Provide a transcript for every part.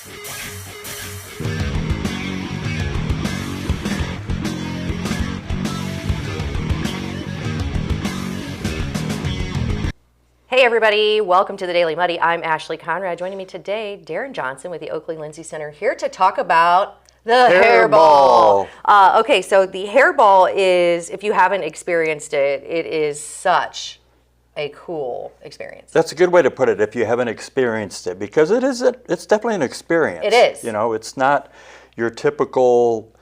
Hey everybody, welcome to the Daily Muddy. I'm Ashley Conrad. Joining me today, Darren Johnson with the Oakley Lindsay Center, here to talk about the hairball. Okay, so the hairball is, if you haven't experienced it, it is such a cool experience. That's a good way to put it, if you haven't experienced it, because it's definitely an experience. It is. You know, it's not your typical,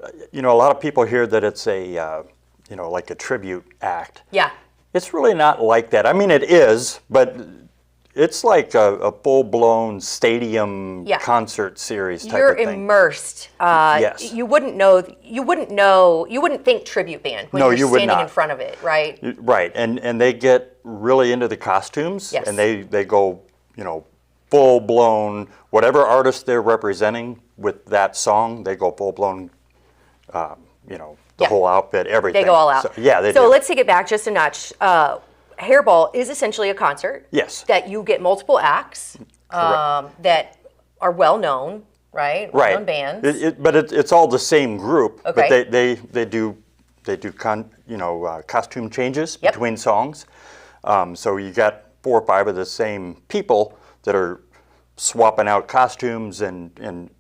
a lot of people hear that it's a, like a tribute act. Yeah. It's really not like that. I mean, it is, but it's like a full-blown stadium concert series type of thing. You're immersed. Yes. You wouldn't think tribute band when you're standing in front of it, right? Right, and they get really into the costumes, yes. and they go, full-blown, whatever artist they're representing with that song, they go full-blown, the whole outfit, everything. They go all out. So, yeah, they do. So let's take it back just a notch. Hairball is essentially a concert. Yes. That you get multiple acts that are well known, right? Right. Well-known bands. But it's all the same group. Okay. But they do costume changes between songs. So you got 4 or 5 of the same people that are swapping out costumes and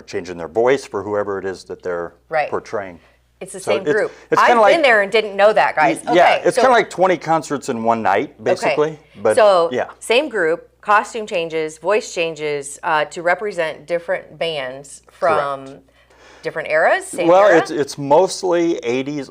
changing their voice for whoever it is that they're portraying. It's the same group. It's I've been there and didn't know that, guys. Yeah, it's kind of like 20 concerts in one night, basically. Okay. But so, yeah. Same group, costume changes, voice changes to represent different bands from different eras. Same era? It's mostly 80s,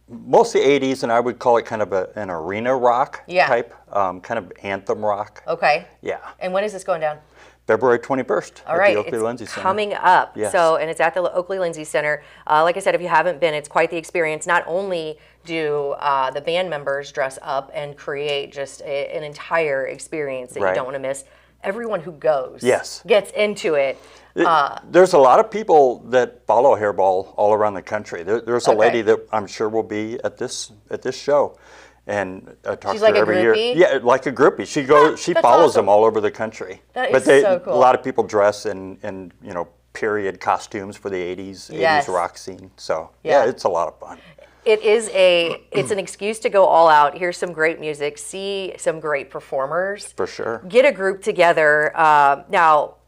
mostly 80s, and I would call it kind of an arena rock type, kind of anthem rock. Okay. Yeah. And when is this going down? February 21st All right, at the Oakley Lindsay Center. Coming up. Yes. So, and it's at the Oakley Lindsay Center. Like I said, if you haven't been, it's quite the experience. Not only do the band members dress up and create just an entire experience that you don't want to miss, everyone who goes gets into it. There's a lot of people that follow Hairball all around the country. There's a lady that I'm sure will be at this show. And I talk to her every year. Yeah, like a groupie. She follows them all over the country. That is so cool. A lot of people dress in period costumes for the 80s rock scene. So it's a lot of fun. It's an excuse to go all out, hear some great music, see some great performers. For sure. Get a group together. Now,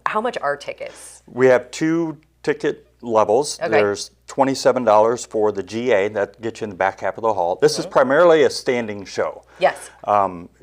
how much are tickets? We have 2 ticket levels. Okay. There's $27 for the GA, that gets you in the back half of the hall. This is primarily a standing show. Yes.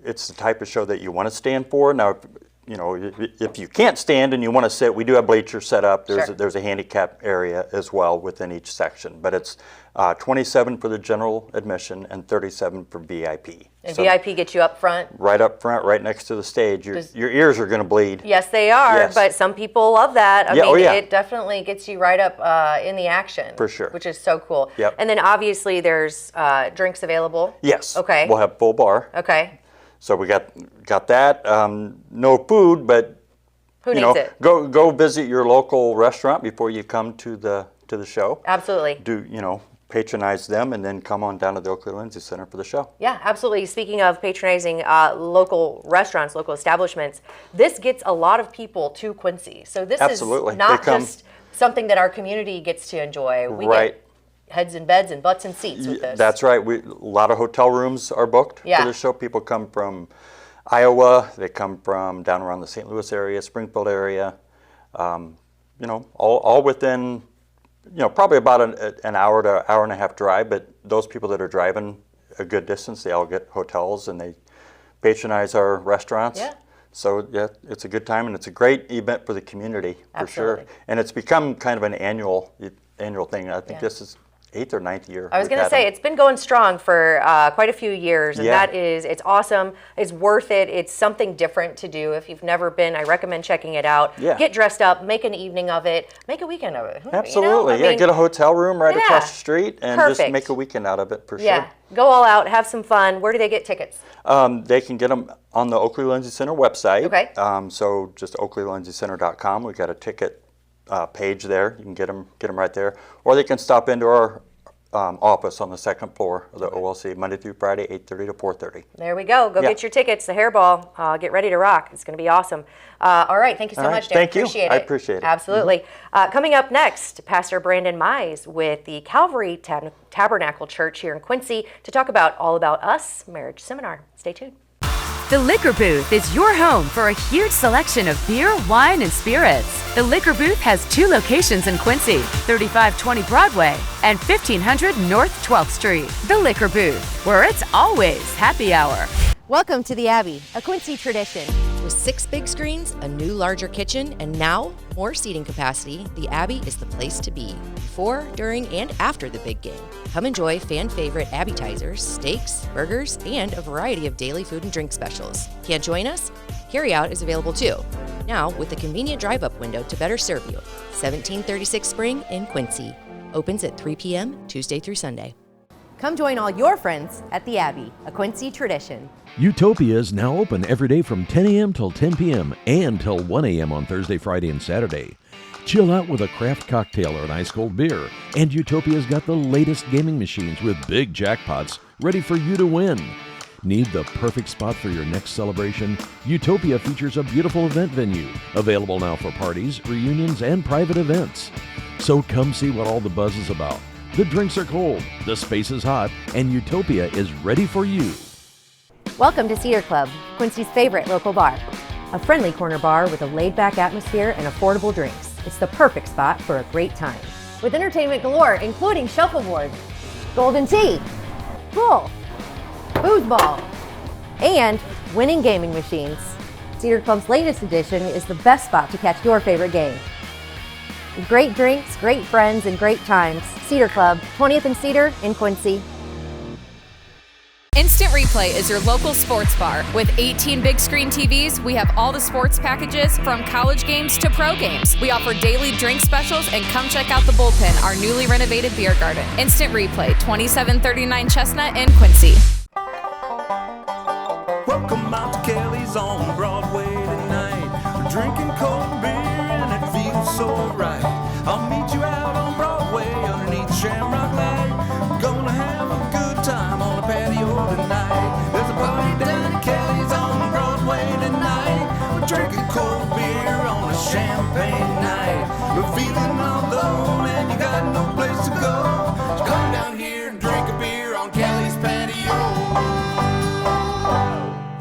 It's the type of show that you want to stand for. Now, if you can't stand and you want to sit, we do have bleachers set up. There's a handicap area as well within each section. But it's $27 for the general admission and $37 for VIP. And VIP gets you up front? Right up front, right next to the stage. Your ears are going to bleed. Yes, they are. Yes. But some people love that. I mean, it definitely gets you right up in the action. For sure. Which is so cool. Yep. And then obviously there's drinks available. Yes. Okay. We'll have full bar. Okay. So we got that. No food, but who needs it? Go visit your local restaurant before you come to the show. Absolutely. Patronize them and then come on down to the Oakley Lindsay Center for the show. Yeah, absolutely. Speaking of patronizing local restaurants, local establishments, this gets a lot of people to Quincy. So this is not just something that our community gets to enjoy. We get heads and beds and butts and seats with this. That's right. A lot of hotel rooms are booked for the show. People come from Iowa. They come from down around the St. Louis area, Springfield area. All within, probably about an hour to hour and a half drive. But those people that are driving a good distance, they all get hotels and they patronize our restaurants. Yeah. So it's a good time and it's a great event for the community for sure. And it's become kind of an annual thing. I think this is 8th or 9th year. I was going to say, it's been going strong for quite a few years, and it's awesome. It's worth it. It's something different to do. If you've never been, I recommend checking it out. Yeah. Get dressed up, make an evening of it, make a weekend of it. Absolutely. Get a hotel room right across the street and just make a weekend out of it for sure. Go all out, have some fun. Where do they get tickets? They can get them on the Oakley Lindsay Center website. Okay. So just oakleylindsaycenter.com. We've got a ticket page there. You can get them right there, or they can stop into our office on the second floor of the OLC, Monday through Friday, 8:30 to 4:30. There we go. Go get your tickets. The Hairball. Get ready to rock. It's going to be awesome. All right. Thank you so much, Darren. Thank you. Appreciate it. I appreciate it. Absolutely. Coming up next, Pastor Brandon Mize with the Calvary Tabernacle Church here in Quincy to talk about All About Us Marriage Seminar. Stay tuned. The Liquor Booth is your home for a huge selection of beer, wine, and spirits. The Liquor Booth has 2 locations in Quincy, 3520 Broadway and 1500 North 12th Street. The Liquor Booth, where it's always happy hour. Welcome to the Abbey, a Quincy tradition. With 6 big screens, a new larger kitchen, and now more seating capacity, the Abbey is the place to be before, during, and after the big game. Come enjoy fan favorite appetizers, steaks, burgers, and a variety of daily food and drink specials. Can't join us? Carryout is available too. Now with a convenient drive-up window to better serve you. 1736 Spring in Quincy. Opens at 3 p.m. Tuesday through Sunday. Come join all your friends at the Abbey, a Quincy tradition. Utopia is now open every day from 10 a.m. till 10 p.m. and till 1 a.m. on Thursday, Friday, and Saturday. Chill out with a craft cocktail or an ice-cold beer. And Utopia's got the latest gaming machines with big jackpots ready for you to win. Need the perfect spot for your next celebration? Utopia features a beautiful event venue, available now for parties, reunions, and private events. So come see what all the buzz is about. The drinks are cold, the space is hot, and Utopia is ready for you. Welcome to Cedar Club, Quincy's favorite local bar. A friendly corner bar with a laid-back atmosphere and affordable drinks. It's the perfect spot for a great time. With entertainment galore, including shuffleboard, golden tea, pool, foosball, and winning gaming machines. Cedar Club's latest edition is the best spot to catch your favorite game. Great drinks, great friends, and great times. Cedar Club, 20th and Cedar in Quincy. Instant Replay is your local sports bar. With 18 big screen TVs, we have all the sports packages from college games to pro games. We offer daily drink specials, and come check out the Bullpen, our newly renovated beer garden. Instant Replay, 2739 Chestnut in Quincy. Welcome out to Kelly's on Broadway tonight. We're drinking cold beer and it feels so right. I'll meet you out on Broadway underneath Shamrock Light. We're gonna have a good time on the patio tonight. There's a party down at Kelly's on Broadway tonight. We're drinking cold beer on a champagne night. We're feeling all alone and you got no place to go. So come down here and drink a beer on Kelly's patio.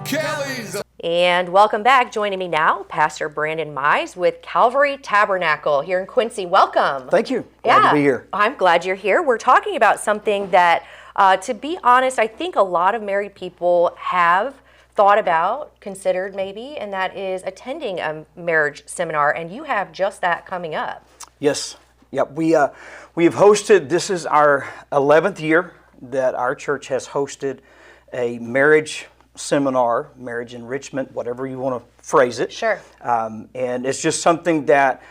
Kelly's. And welcome back. Joining me now, Pastor Brandon Mize with Calvary Tabernacle here in Quincy. Welcome. Thank you. Glad to be here. I'm glad you're here. We're talking about something that, to be honest, I think a lot of married people have thought about, considered maybe, and that is attending a marriage seminar, and you have just that coming up. Yes. Yep. We have hosted, this is our 11th year that our church has hosted a marriage seminar, marriage enrichment, whatever you want to phrase it. Sure. And it's just something that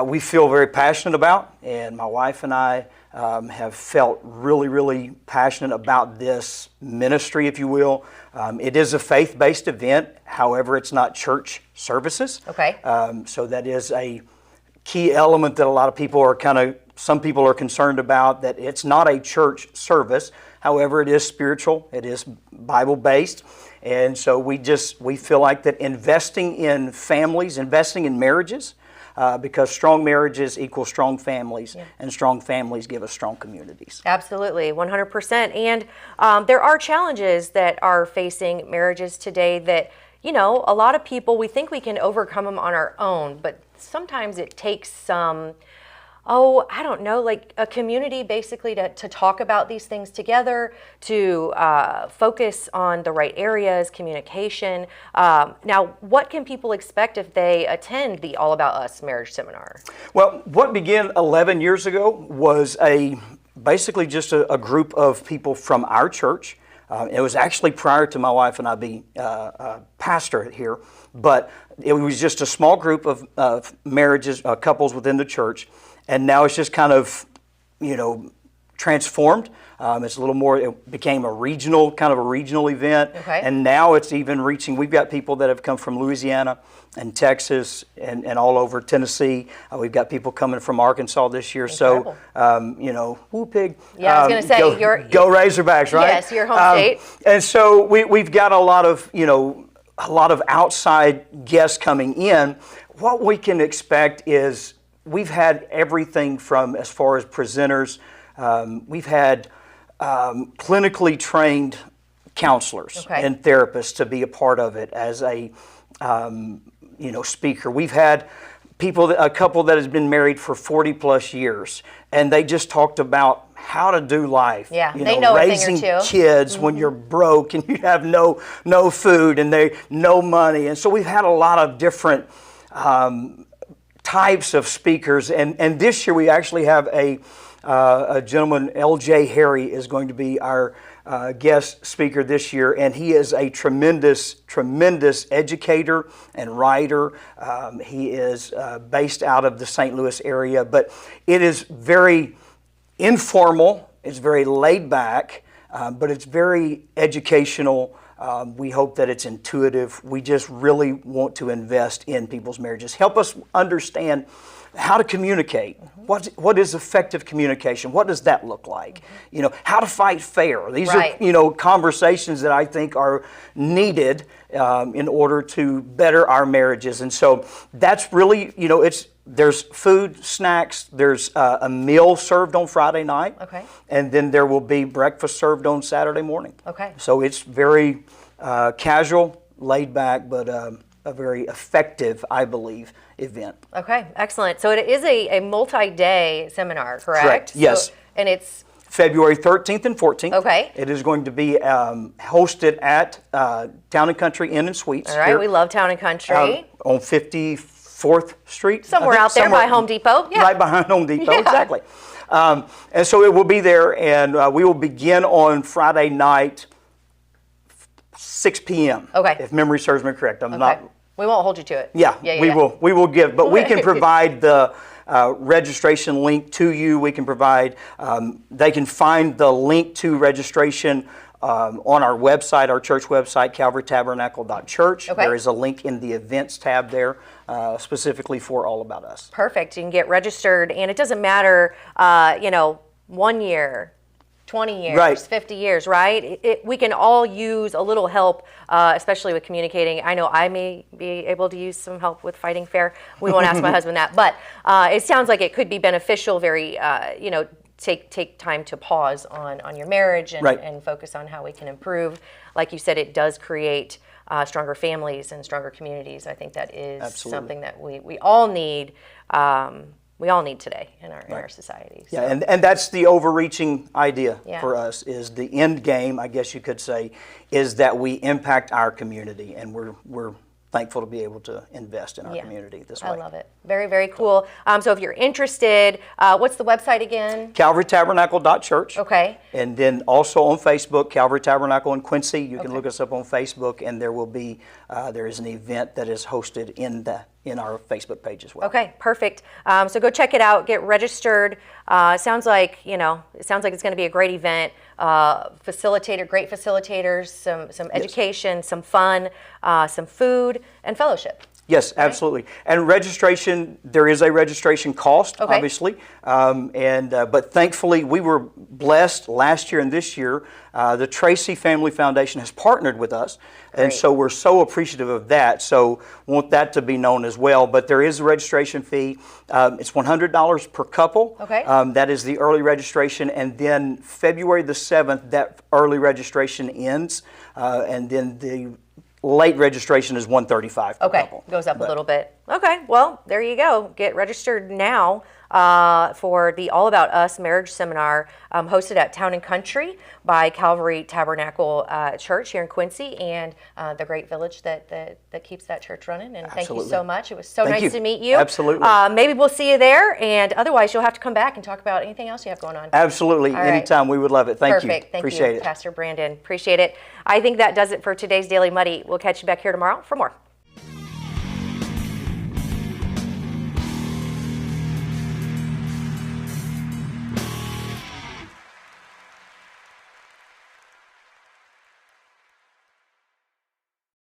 we feel very passionate about, and my wife and I have felt really, really passionate about this ministry, if you will. It is a faith-based event, however, it's not church services. Okay. So that is a key element that a lot of people are some people are concerned about, that it's not a church service. However, it is spiritual, it is Bible-based, and so we feel like that investing in families, investing in marriages, because strong marriages equal strong families, and strong families give us strong communities. Absolutely, 100%. And there are challenges that are facing marriages today that, you know, a lot of people, we think we can overcome them on our own, but sometimes it takes some, I don't know, like a community basically to talk about these things together, to focus on the right areas, communication. Now, what can people expect if they attend the All About Us marriage seminar? Well, what began 11 years ago was basically just a group of people from our church. It was actually prior to my wife and I being pastor here, but it was just a small group of marriages, couples within the church. And now it's just kind of, transformed. It's a little more, it became a regional event. Okay. And now it's even reaching, we've got people that have come from Louisiana and Texas and all over Tennessee. We've got people coming from Arkansas this year. Incredible. So, woo pig. Yeah, I was going to say, go Razorbacks, right? Yes, your home state. And so we've got a lot of outside guests coming in. What we can expect is we've had everything from, as far as presenters, we've had clinically trained counselors and therapists to be a part of it as a speaker. We've had a couple that has been married for 40 plus years, and they just talked about how to do life. Yeah, they know raising a thing or two. Kids when you're broke and you have no food and no money. And so we've had a lot of different types of speakers, and this year we actually have a gentleman, L.J. Harry, is going to be our guest speaker this year, and he is a tremendous educator and writer. He is based out of the St. Louis area, but it is very informal, it's very laid back, but it's very educational. We hope that it's intuitive. We just really want to invest in people's marriages. Help us understand how to communicate. What is effective communication? What does that look like? How to fight fair. These are conversations that I think are needed in order to better our marriages. And so that's really, there's food, snacks, there's a meal served on Friday night. Okay. And then there will be breakfast served on Saturday morning. Okay. So it's very casual, laid back, but a very effective, I believe, event. Okay, excellent. So it is a multi-day seminar, correct? Correct, yes. And it's February 13th and 14th. Okay. It is going to be hosted at Town and Country Inn and Suites. All right, we love Town and Country. On 54th Street. Somewhere out there by Home Depot. Yeah. Right behind Home Depot, Yeah. exactly. And so it will be there, and we will begin on Friday night, 6 p.m. Okay. If memory serves me correct. I'm not. We won't hold you to it. Yeah, we will give, but we can provide the registration link to you. We can provide, they can find the link to registration on our website, our church website, calvarytabernacle.church. Okay. There is a link in the events tab there specifically for All About Us. Perfect. You can get registered, and it doesn't matter, 1 year, 20 years, Right. 50 years, right? We can all use a little help, especially with communicating. I know I may be able to use some help with fighting fair. We won't ask my husband that, but it sounds like it could be beneficial, very, take time to pause on your marriage and, Right. and focus on how we can improve. Like you said, it does create stronger families and stronger communities. I think that is Absolutely. something that we all need. We all need today in our society. So. Yeah, and that's the overreaching idea Yeah. for us, is the end game, I guess you could say, is that we impact our community, and we're thankful to be able to invest in our community this way. I love it. Very, very cool. So if you're interested, what's the website again? CalvaryTabernacle.church. Okay. And then also on Facebook, Calvary Tabernacle in Quincy. You can look us up on Facebook, and there will be there is an event that is hosted in our Facebook page as well. Okay, perfect. So go check it out. Get registered. Sounds like it's going to be a great event. Great facilitators, some education, some fun, some food, and fellowship. Yes, absolutely. And registration, there is a registration cost, Okay. obviously. But thankfully, we were blessed last year and this year. The Tracy Family Foundation has partnered with us. And Great. so we're so appreciative of that. So want that to be known as well. But there is a registration fee. It's $100 per couple. Okay. That is the early registration. And then February the 7th, that early registration ends. And then the late registration is $135 per Okay, couple. goes up a little bit. Okay, well, there you go. Get registered now for the All About Us Marriage Seminar hosted at Town and Country by Calvary Tabernacle Church here in Quincy, and the great village that keeps that church running. And thank you so much. It was so nice to meet you. Absolutely. Maybe we'll see you there, and otherwise you'll have to come back and talk about anything else you have going on. Absolutely. All right. Anytime. We would love it. Thank you. Perfect. Thank Appreciate you, it. Pastor Brandon. Appreciate it. I think that does it for today's Daily Muddy. We'll catch you back here tomorrow for more.